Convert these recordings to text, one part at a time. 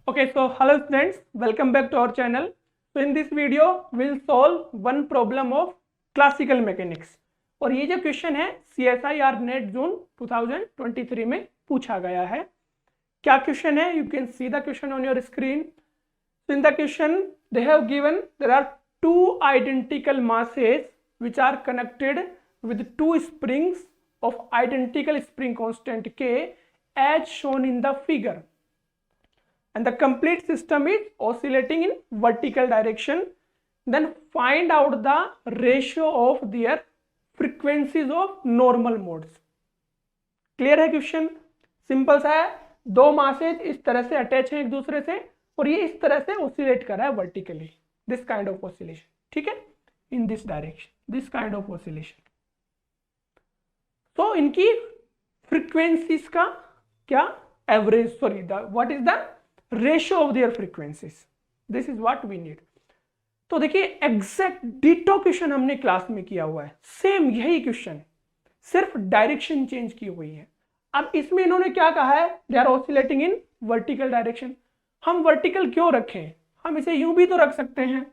Okay, so hello students, welcome back to our channel. So in this video, we'll solve one problem of classical mechanics. और ये जो question है CSIR net जून 2023 में पूछा गया है. क्या क्वेश्चन है? You can see the question on your screen. So in the question, they have given there are two identical masses which are connected with two springs of identical spring constant K as shown in the figure. And the complete system is oscillating in vertical direction. Then find out the ratio of their frequencies of normal modes. Clear है question? Simple सा है. दो masses इस तरह से attach हैं एक दूसरे से और ये इस तरह से ऑसिलेट कर रहा है vertically. This kind of oscillation. ठीक है, in this direction, this kind of oscillation. तो इनकी फ्रीक्वेंसीज का क्या average, sorry what is the ratio of their frequencies. This is what we need. तो देखिए एग्जैक्ट डिटो क्वेश्चन हमने क्लास में किया हुआ है. सेम यही क्वेश्चन, सिर्फ डायरेक्शन चेंज की हुई है. अब इसमें इन्होंने क्या कहा है? They are oscillating in vertical direction. हम वर्टिकल क्यों रखें? हम इसे यूं भी तो रख सकते हैं.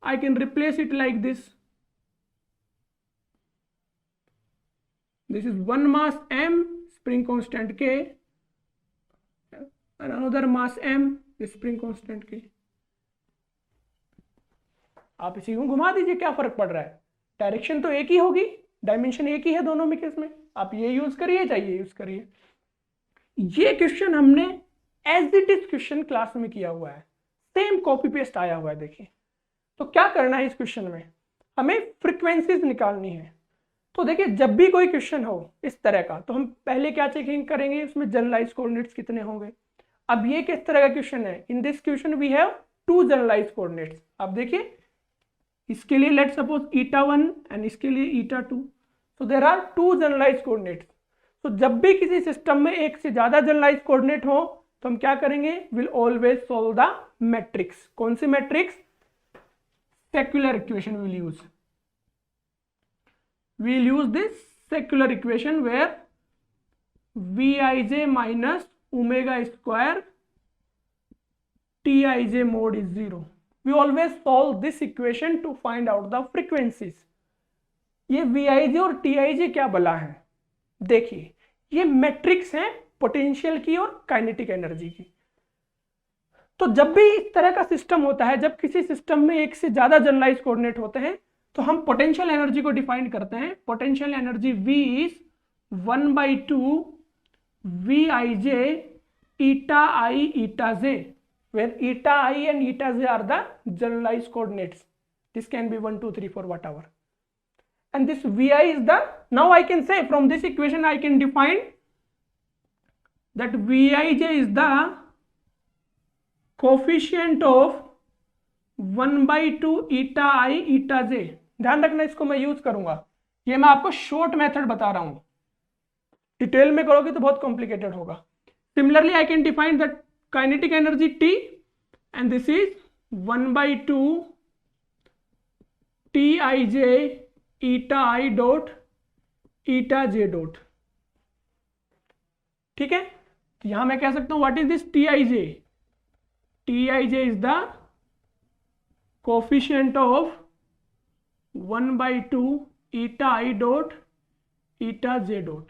I can replace it like this. This is one mass m, spring constant k, and another mass m, spring constant k. आप इसे यूं घुमा दीजिए, क्या फर्क पड़ रहा है? डायरेक्शन तो एक ही होगी, डायमेंशन एक ही है दोनों में केस में. आप ये यूज करिए चाहे ये यूज करिए. ये क्वेश्चन हमने as it is question class में किया हुआ है. सेम कॉपी पेस्ट आया हुआ है. देखिए तो क्या करना है इस क्वेश्चन में? हमें फ्रीक्वेंसीज निकालनी है. तो देखिए जब भी कोई क्वेश्चन हो इस तरह का तो हम पहले क्या चेकिंग करेंगे? उसमें जनरलाइज कोऑर्डिनेट्स कितने होंगे. अब ये किस तरह का क्वेश्चन है? In this question we have to generalise coordinates. अब देखिए इसके लिए लेट सपोज eta1 एंड इसके लिए eta2. So there are two generalise coordinates. तो जब भी किसी सिस्टम में एक से ज्यादा जनरलाइज कोऑर्डिनेट हो तो हम क्या करेंगे? Will always solve the matrix. कौन सी matrix? Secular equation will use. we'll use this secular equation where Vij minus omega square Tij mod is 0. We always solve this equation to find out the frequencies. ये Vij और Tij क्या बला है? देखिए ये matrix हैं potential की और काइनेटिक एनर्जी की. तो जब भी इस तरह का सिस्टम होता है, जब किसी सिस्टम में एक से ज्यादा जनरलाइज कोऑर्डिनेट होते हैं तो हम पोटेंशियल एनर्जी को डिफाइन करते हैं. Potential energy V is 1/2 Vij eta I eta j, where eta I and eta j are the generalized coordinates. This can be 1 2 3 4 whatever. And this Vi is the, now I can say from this equation I can define that Vij is the coefficient of 1/2 eta I eta j. ध्यान रखना, इसको मैं use करूंगा. ये मैं आपको short method बता रहा हूं, डिटेल में करोगे तो बहुत कॉम्प्लिकेटेड होगा. Similarly I can define that kinetic energy T and this is 1/2 Tij eta I dot eta j dot. ठीक है, तो यहां मैं कह सकता हूं what is this Tij. Tij is the coefficient of 1/2 eta I dot eta j dot.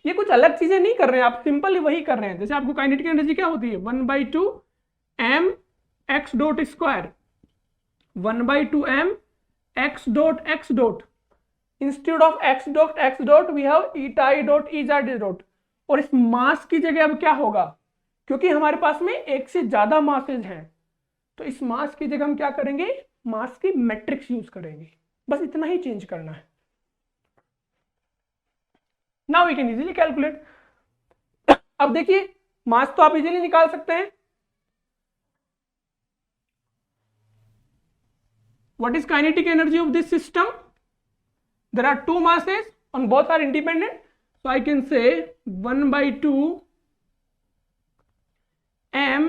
ये कुछ अलग चीजें नहीं कर रहे हैं आप, सिंपल वही कर रहे हैं. जैसे आपको काइनेटिक एनर्जी क्या होती है? 1/2 m x dot square, 1/2 m x dot x dot. Instead of x dot we have eta I dot ez dot. और इस मास की जगह अब क्या होगा? क्योंकि हमारे पास में एक से ज्यादा मासेज हैं तो इस मास की जगह हम क्या करेंगे? मास की मैट्रिक्स यूज करेंगे. बस इतना ही चेंज करना है. Now we can easily calculate. अब देखिए मास तो आप इजीली निकाल सकते हैं. What is kinetic energy of this system? There are two masses on both are independent. So I can say 1/2 m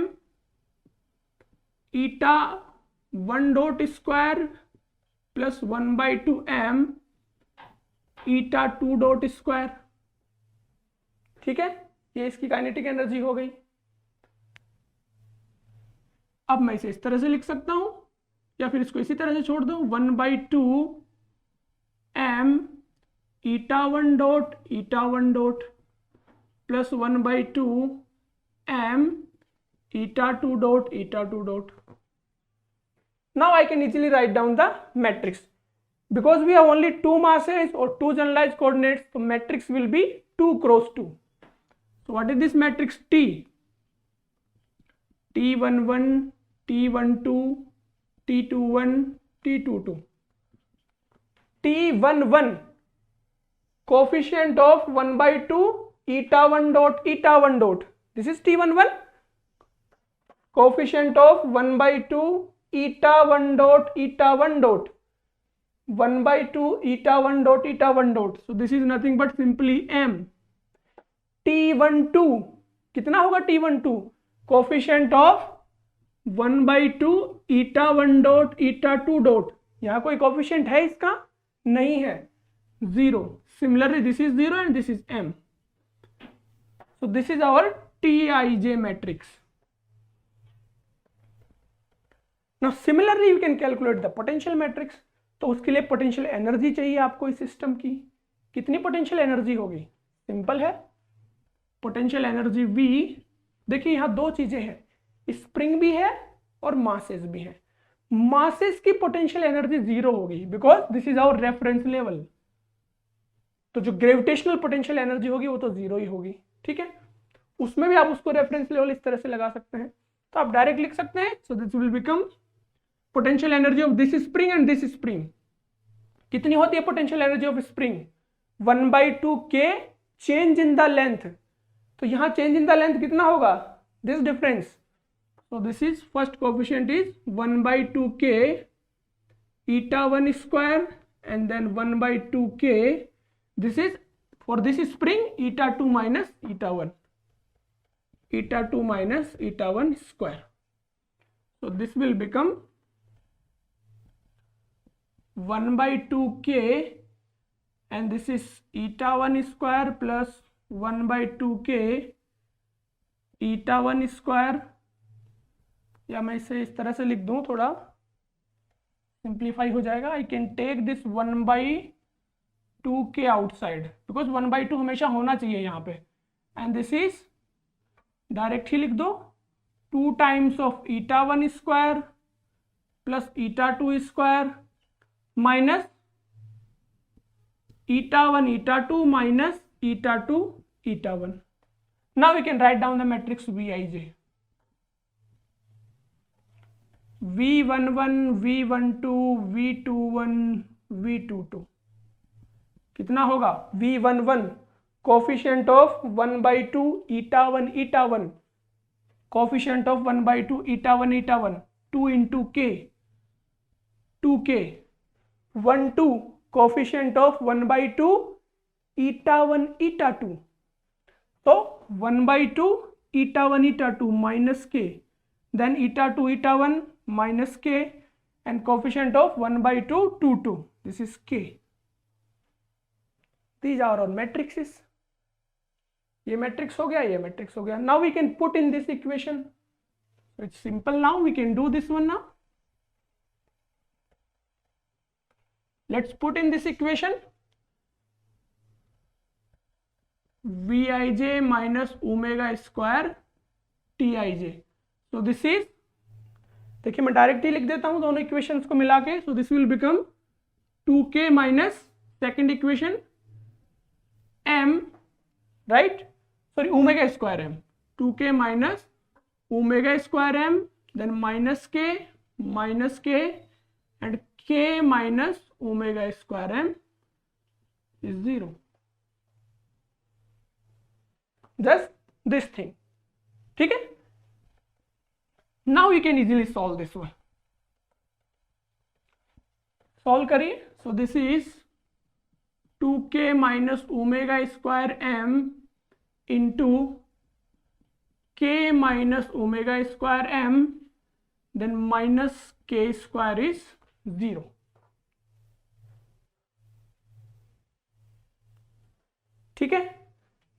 eta 1 dot square plus 1/2 m eta 2 dot square. ठीक है, ये इसकी काइनेटिक एनर्जी हो गई. अब मैं इसे इस तरह से लिख सकता हूं, या फिर इसको इसी तरह से छोड़ दूं, 1/2 m eta1 dot plus 1/2 m eta2 dot. Now I can easily write down the matrix. Because we have only two masses or two generalized coordinates, so matrix will be 2 cross 2. So what is this matrix? T. T11, T12, T21, T22. T11 coefficient of 1/2 eta1 dot. This is T11 coefficient of 1/2 eta1 dot 1/2 eta1 dot. So this is nothing but simply m. T12 कितना होगा? T12 coefficient of 1/2 eta1 eta2 dot. यहाँ कोई coefficient है इसका? नहीं है, 0. Similarly this is 0 and this is m. So this is our Tij matrix. Now similarly you can calculate the potential matrix. तो उसके लिए पोटेंशियल एनर्जी चाहिए आपको इस सिस्टम की. कितनी पोटेंशियल एनर्जी होगी? सिंपल है, पोटेंशियल एनर्जी V. देखिए यहाँ दो चीजें हैं, स्प्रिंग भी है और मासेस भी है. मासेस की पोटेंशियल एनर्जी 0 होगी because this is our reference level. तो जो ग्रेविटेशनल पोटेंशियल एनर्जी होगी वो तो 0 ही होगी. ठीक है, उसमें भी आप उसको रेफरेंस लेवल इस तरह से लगा सकते हैं. तो आप डायरेक्ट लिख सकते हैं. So this will become potential energy of this spring and this spring. कितनी होती है potential energy of spring? 1/2 k change in the length. तो यहाँ चेंज इन द लेंथ कितना होगा? This difference. So this is first coefficient is 1/2 k eta1 square and then 1/2 k. This is for this spring eta2 minus eta1 square. So this will become 1/2 k and this is eta1 square plus 1/2 k eta1 square. या मैं इसे इस तरह से लिख दूं, थोड़ा simplify हो जाएगा. I can take this 1/2 k outside because 1/2 हमेशा होना चाहिए यहाँ पे. एंड दिस इज डायरेक्ट ही लिख दो 2 times of eta1 square plus eta2 square minus eta1 eta2 minus eta2 eta1. Now we can write down the matrix Vij. V11, V12, V21, V22. कितना होगा? V11 coefficient of 1/2 eta1 coefficient of 1/2 eta1 2 into k 2k. 12 coefficient of 1/2 eta1 eta2. So 1/2 eta1 minus k, then eta2 eta1 minus k and coefficient of 1/2 2. This is k. These are our matrices. ये matrix हो गया, ये matrix हो गया. Now we can put in this equation. It's simple. Now we can do this one. Now let's put in this equation Vij minus omega square Tij. So this is, देखिए मैं direct ही लिख देता हूं दोनों equations को मिला के. सो this will become 2k minus second equation m, right? Sorry, omega square m. 2k minus omega square m, then minus k and k minus omega square m is 0. Just this thing. ठीक है? Now we can easily solve this one. Solve करिए. So this is 2k minus omega square m into k minus omega square m, then minus k square is 0. ठीक है.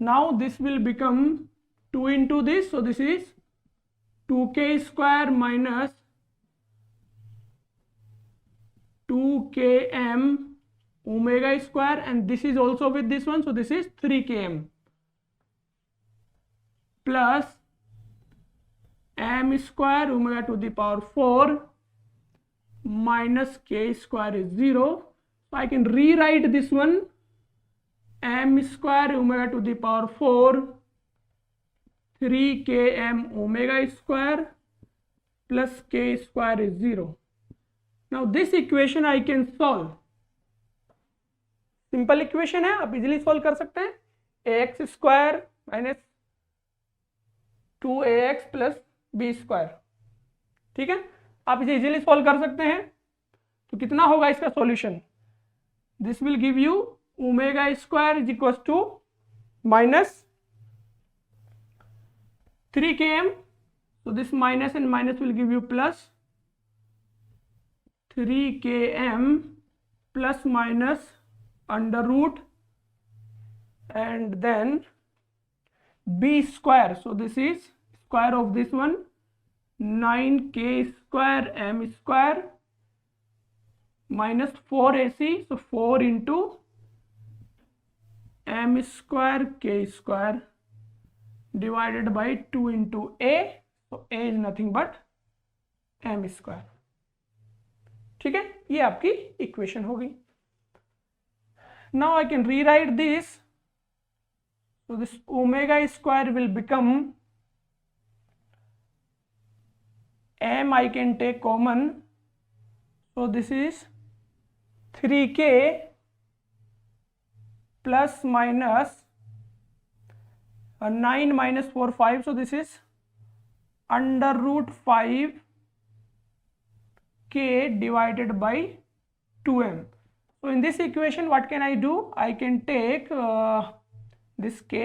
Now this will become 2 into this, so this is 2k² minus 2km omega square, and this is also with this one, so this is 3km plus m square omega to the power 4 minus k square is 0. So I can rewrite this one m square omega to the power 4 3km omega square plus k square is 0. Now this equation I can solve. Simple equation है, आप easily solve कर सकते हैं। ax square minus 2ax plus b square, ठीक है, आप इसे easily solve कर सकते हैं। तो कितना होगा इसका solution? This will give you omega square is equal to minus 3km, so this minus and minus will give you plus 3km plus minus under root and then b square, so this is square of this one 9k square m square minus 4ac, so 4 into m square k square divided by 2 into a, so a is nothing but m square, ठीक है, ये आपकी equation होगी। Now I can rewrite this, so this omega square will become m, I can take common, so this is 3k plus minus 9 minus 4 5, so this is under root 5 k divided by 2m. So in this equation what can I do? I can take this k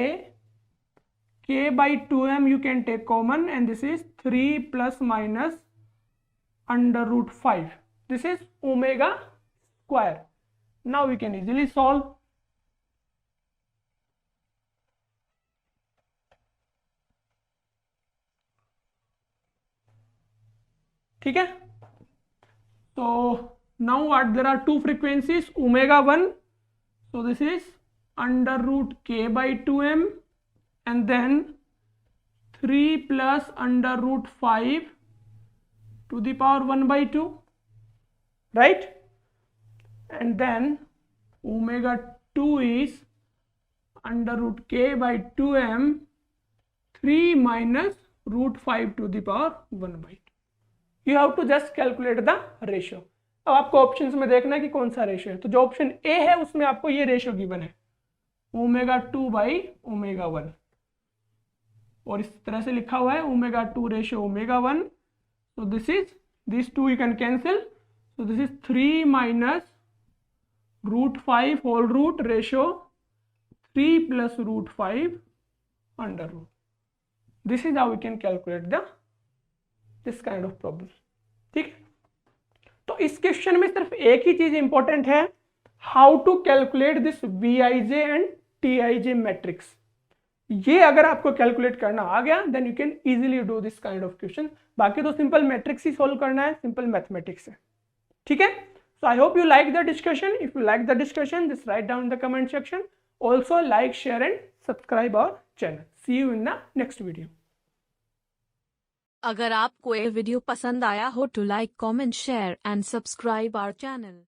by 2m you can take common, and this is 3 plus minus under root 5. This is omega square. Now we can easily solve. ठीक है, so now what, there are two frequencies omega 1, so this is under root k by 2m and then 3 plus under root 5 to the power 1 by 2, right, and then omega 2 is under root k by 2m 3 minus root 5 to the power 1 by 2. You have to just calculate the ratio. अब आपको options में देखना है कि कौन सा ratio है। तो जो ऑप्शन ए है उसमें आपको ये रेशियो गिवन है ओमेगा 2 बाई ओमेगा 1, और इस तरह से लिखा हुआ है omega 2 ratio omega 1, so this is, these two you can cancel, so this is 3 minus root 5 whole root ratio 3 plus root 5 under root. This is how we can calculate this kind of problem, ठीक है। तो इस question में सिर्फ एक ही चीज important है, how to calculate this Vij and Tij matrix. ये अगर आपको कैलकुलेट करना आ गया then you can easily do this kind of question. बाकी तो सिंपल मैट्रिक्स ही सॉल्व करना है, सिंपल मैथमेटिक्स है, ठीक है। So I hope you like the discussion. If you like the discussion just write down in the comment section. Also like, share and subscribe our channel. See you in the next video. अगर आपको ये video पसंद आया हो तो like, comment, share and subscribe our channel.